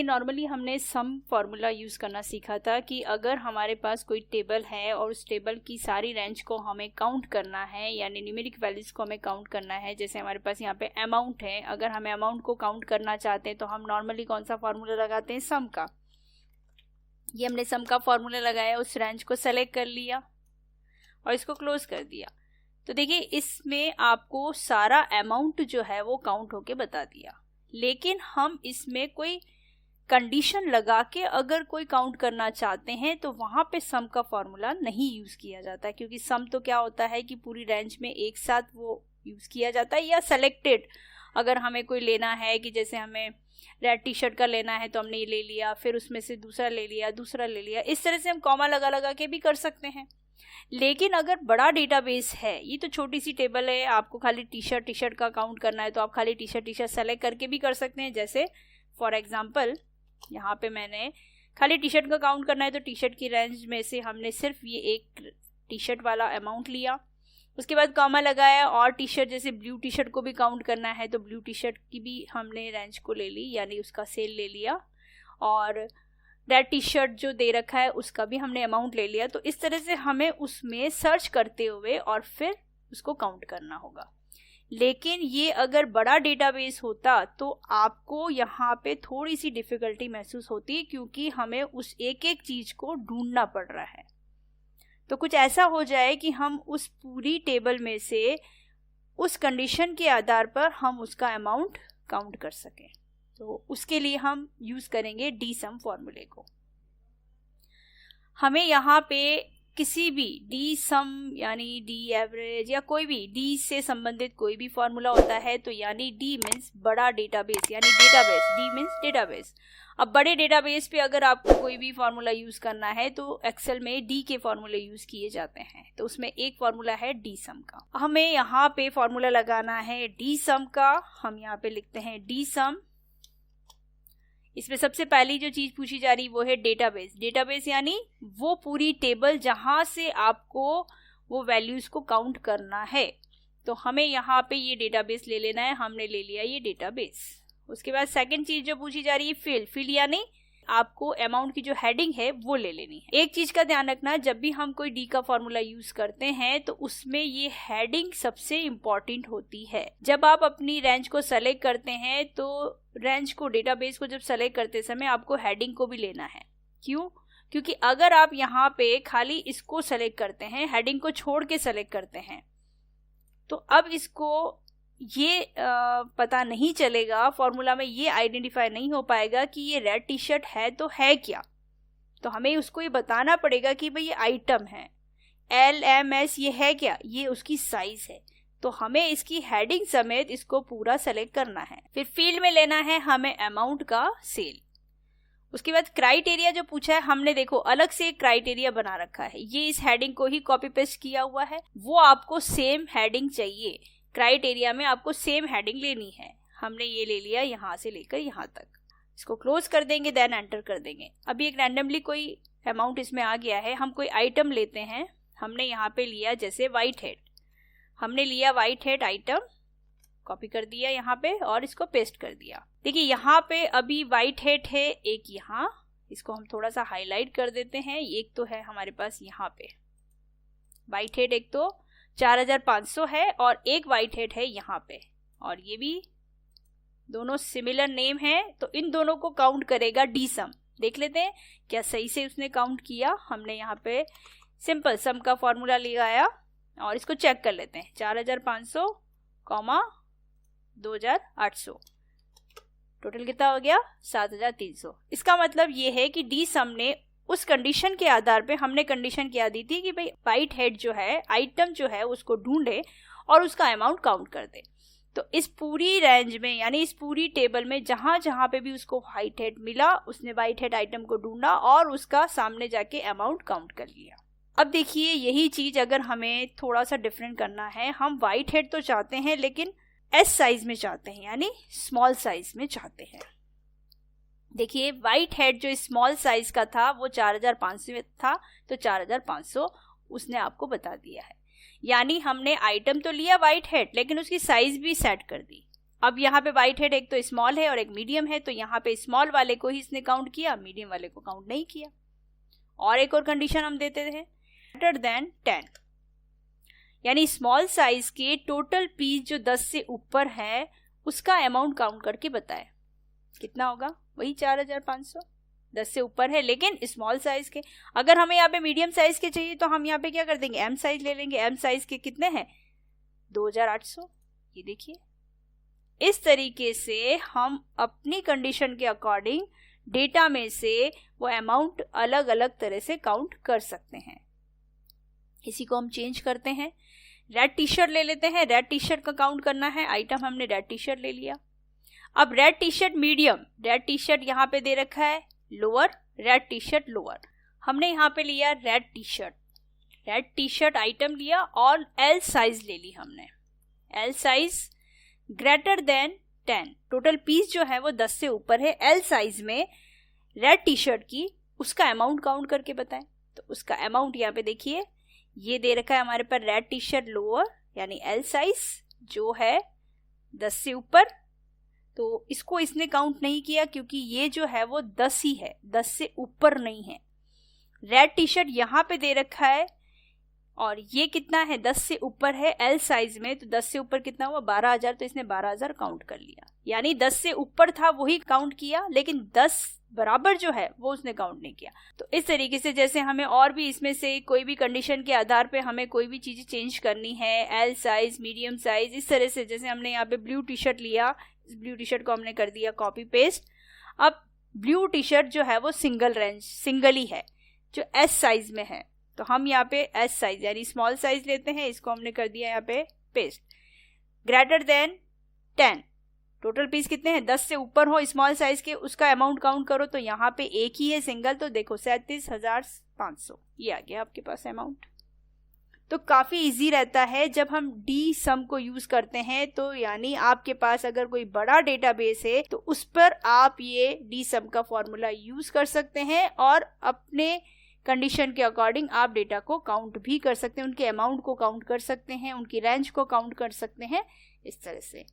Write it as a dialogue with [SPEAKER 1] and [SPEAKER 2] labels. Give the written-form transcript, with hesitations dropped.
[SPEAKER 1] Normally हमने सम formula use करना सीखा था कि अगर हमारे पास कोई टेबल है और उस टेबल की सारी रेंज को हमें काउंट करना है, यानी न्यूमेरिक वैल्यूज़ को हमें काउंट करना है। जैसे हमारे पास यहाँ पे अमाउंट है, अगर हमें अमाउंट को काउंट करना चाहते हैं तो हम नॉर्मली कौन सा फार्मूला लगाते हैं, सम का। ये हमने सम का फार्मूला लगाया, उस रेंज को सेलेक्ट कर लिया और इसको क्लोज कर दिया। तो देखिए इसमें आपको सारा अमाउंट जो है वो काउंट होके बता दिया, लेकिन हम इसमें कोई कंडीशन लगा के अगर कोई काउंट करना चाहते हैं तो वहां पे सम का फॉर्मूला नहीं यूज किया जाता, क्योंकि सम तो क्या होता है कि पूरी रेंज में एक साथ वो यूज किया जाता है, या सेलेक्टेड अगर हमें कोई लेना है कि जैसे हमें रेड टी शर्ट का लेना है तो हमने ये ले लिया, फिर उसमें से दूसरा ले लिया, दूसरा ले लिया, इस तरह से हम कॉमा लगा लगा के भी कर सकते हैं। लेकिन अगर बड़ा डेटाबेस है, ये तो छोटी सी टेबल है, आपको खाली टी शर्ट का काउंट करना है तो आप खाली टी शर्ट सेलेक्ट करके भी कर सकते हैं। जैसे फॉर एग्जांपल यहाँ पे मैंने खाली टी शर्ट का काउंट करना है तो टी शर्ट की रेंज में से हमने सिर्फ ये एक टी शर्ट वाला अमाउंट लिया, उसके बाद कॉमा लगाया, और टी शर्ट जैसे ब्लू टी शर्ट को भी काउंट करना है तो ब्लू टी शर्ट की भी हमने रेंज को ले ली, यानी उसका सेल ले लिया, और रेड टी शर्ट जो दे रखा है उसका भी हमने अमाउंट ले लिया। तो इस तरह से हमें उसमें सर्च करते हुए और फिर उसको काउंट करना होगा। लेकिन ये अगर बड़ा डेटाबेस होता तो आपको यहाँ पे थोड़ी सी डिफिकल्टी महसूस होती, क्योंकि हमें उस एक एक चीज को ढूंढना पड़ रहा है। तो कुछ ऐसा हो जाए कि हम उस पूरी टेबल में से उस कंडीशन के आधार पर हम उसका अमाउंट काउंट कर सकें। तो उसके लिए हम यूज करेंगे डी सम फॉर्मूले को। हमें यहाँ पे किसी भी डी सम यानी डी एवरेज या कोई भी डी से संबंधित कोई भी फॉर्मूला होता है तो यानी डी मीन्स बड़ा डेटाबेस, यानी डेटाबेस, डी मीन्स डेटाबेस। अब बड़े डेटाबेस पे अगर आपको कोई भी फॉर्मूला यूज करना है तो एक्सेल में डी के फॉर्मूले यूज किए जाते हैं। तो उसमें एक फॉर्मूला है डी सम का। हमें यहाँ पे फॉर्मूला लगाना है डी सम का। हम यहाँ पे लिखते हैं डी सम। इसमें सबसे पहली जो चीज पूछी जा रही वो है डेटाबेस। डेटाबेस यानी वो पूरी टेबल जहां से आपको वो वैल्यूज को काउंट करना है। तो हमें यहाँ पे ये डेटाबेस ले लेना है, हमने ले लिया ये डेटाबेस। उसके बाद सेकंड चीज जो पूछी जा रही है फील्ड यानी आपको अमाउंट की जो हेडिंग है वो ले लेनी है। एक चीज का ध्यान रखना, जब भी हम कोई डी का फॉर्मूला यूज करते हैं तो उसमें ये हेडिंग सबसे इंपॉर्टेंट होती है। जब आप अपनी रेंज को सेलेक्ट करते हैं तो रेंज को, डेटाबेस को जब सेलेक्ट करते समय आपको हेडिंग को भी लेना है। क्यों? क्योंकि अगर आप यहाँ पे खाली इसको सेलेक्ट करते हैं, हेडिंग को छोड़ के सेलेक्ट करते हैं, तो अब इसको ये पता नहीं चलेगा, फॉर्मूला में ये आइडेंटिफाई नहीं हो पाएगा कि ये रेड टी शर्ट है तो है क्या। तो हमें उसको ये बताना पड़ेगा कि भाई ये आइटम है, LMS ये है क्या, ये उसकी साइज है। तो हमें इसकी हेडिंग समेत इसको पूरा सेलेक्ट करना है। फिर फील्ड में लेना है हमें अमाउंट का सेल। उसके बाद क्राइटेरिया जो पूछा है, हमने देखो अलग से एक क्राइटेरिया बना रखा है, ये इस हेडिंग को ही कॉपी पेस्ट किया हुआ है। वो आपको सेम हेडिंग चाहिए, क्राइटेरिया में आपको सेम हेडिंग लेनी है। हमने ये ले लिया यहाँ से लेकर यहाँ तक। इसको क्लोज कर देंगे, देन एंटर कर देंगे। अभी एक रैंडमली कोई अमाउंट इसमें आ गया है। हम कोई आइटम लेते हैं, हमने यहाँ पे लिया जैसे व्हाइट हेड, हमने लिया व्हाइट हेड आइटम, कॉपी कर दिया यहाँ पे और इसको पेस्ट कर दिया। देखिए यहाँ पे अभी व्हाइट हेड है एक यहाँ, इसको हम थोड़ा सा हाईलाइट कर देते हैं। एक तो है हमारे पास यहाँ पे व्हाइट हेड, एक तो 4500 है और एक व्हाइट हेड है यहाँ पे, और ये भी दोनों सिमिलर नेम है। तो इन दोनों को काउंट करेगा डी सम। देख लेते हैं क्या सही से उसने काउंट किया। हमने यहाँ पे सिंपल सम का फॉर्मूला लगाया और इसको चेक कर लेते हैं। 4500 कॉमा 2800, टोटल कितना हो गया 7300। इसका मतलब ये है कि डी सम ने उस कंडीशन के आधार पे, हमने कंडीशन क्या दी थी कि भाई व्हाइट हेड जो है आइटम जो है उसको ढूंढे और उसका अमाउंट काउंट कर दे। तो इस पूरी रेंज में यानी इस पूरी टेबल में जहां जहां पे भी उसको व्हाइट हेड मिला, उसने व्हाइट हेड आइटम को ढूंढा और उसका सामने जाके अमाउंट काउंट कर लिया। अब देखिए यही चीज अगर हमें थोड़ा सा डिफरेंट करना है, हम व्हाइट हेड तो चाहते हैं लेकिन एस साइज में चाहते हैं, यानी स्मॉल साइज में चाहते हैं। देखिए व्हाइट हेड जो स्मॉल साइज का था वो 4500 में था, तो 4500 उसने आपको बता दिया है। यानी हमने आइटम तो लिया व्हाइट हेड लेकिन उसकी साइज भी सेट कर दी। अब यहाँ पे वाइट हेड एक तो स्मॉल है और एक मीडियम है, तो यहाँ पे स्मॉल वाले को ही इसने काउंट किया, मीडियम वाले को काउंट नहीं किया। और एक और कंडीशन हम देते थे, ग्रेटर देन 10, यानी स्मॉल साइज के टोटल पीस जो 10 से ऊपर है उसका अमाउंट काउंट करके बताए कितना होगा, वही 4500। 10 से ऊपर है लेकिन स्मॉल साइज के। अगर हमें यहाँ पे मीडियम साइज के चाहिए तो हम यहाँ पे क्या कर देंगे, एम साइज ले लेंगे। एम साइज के कितने हैं, 2800। ये देखिए, इस तरीके से हम अपनी कंडीशन के अकॉर्डिंग डेटा में से वो अमाउंट अलग अलग तरह से काउंट कर सकते हैं। इसी को हम चेंज करते हैं। रेड टी शर्ट ले लेते हैं, रेड टी शर्ट का काउंट करना है। आइटम हमने रेड टी शर्ट ले लिया। अब red T shirt medium, red T shirt यहाँ पे दे रखा है lower, red T shirt lower. हमने यहाँ पे लिया red T shirt, red T shirt item लिया और एल साइज ले ली हमने। L size greater than 10, total piece जो है वो 10 से ऊपर है। एल साइज में रेड टी शर्ट की उसका अमाउंट काउंट करके बताएं। तो उसका अमाउंट यहाँ पे देखिए, ये दे रखा है हमारे पास रेड टी शर्ट लोअर यानी एल साइज जो है 10 से ऊपर, तो इसको इसने काउंट नहीं किया क्योंकि ये जो है वो 10 ही है, 10 से ऊपर नहीं है। रेड टी शर्ट यहाँ पे दे रखा है और ये कितना है, 10 से ऊपर है एल साइज में, तो 10 से ऊपर कितना हुआ, 12000, तो इसने 12000 काउंट कर लिया। यानी 10 से ऊपर था वही काउंट किया, लेकिन 10 बराबर जो है वो उसने काउंट नहीं किया। तो इस तरीके से जैसे हमें और भी इसमें से कोई भी कंडीशन के आधार पे हमें कोई भी चीजें चेंज करनी है, एल साइज, मीडियम साइज, इस तरह से जैसे हमने यहाँ पे ब्लू टी शर्ट लिया, इस ब्लू टी शर्ट को हमने कर दिया कॉपी पेस्ट। अब ब्लू टी शर्ट जो है वो सिंगल रेंज, सिंगल ही है जो एस साइज में है, तो हम यहाँ पे एस साइज यानी स्मॉल साइज लेते हैं, इसको हमने कर दिया यहाँ पे paste. Greater than 10, total piece कितने हैं, 10 से ऊपर हो स्मॉल साइज के, उसका अमाउंट काउंट करो तो यहाँ पे एक ही है सिंगल, तो देखो 37500 ये आ गया आपके पास अमाउंट। तो काफी इजी रहता है जब हम डी सम को यूज करते हैं। तो यानी आपके पास अगर कोई बड़ा डेटाबेस है तो उस पर आप ये डी सम का फॉर्मूला यूज कर सकते हैं और अपने कंडीशन के अकॉर्डिंग आप डेटा को काउंट भी कर सकते हैं, उनके अमाउंट को काउंट कर सकते हैं, उनकी रेंज को काउंट कर सकते हैं, इस तरह से।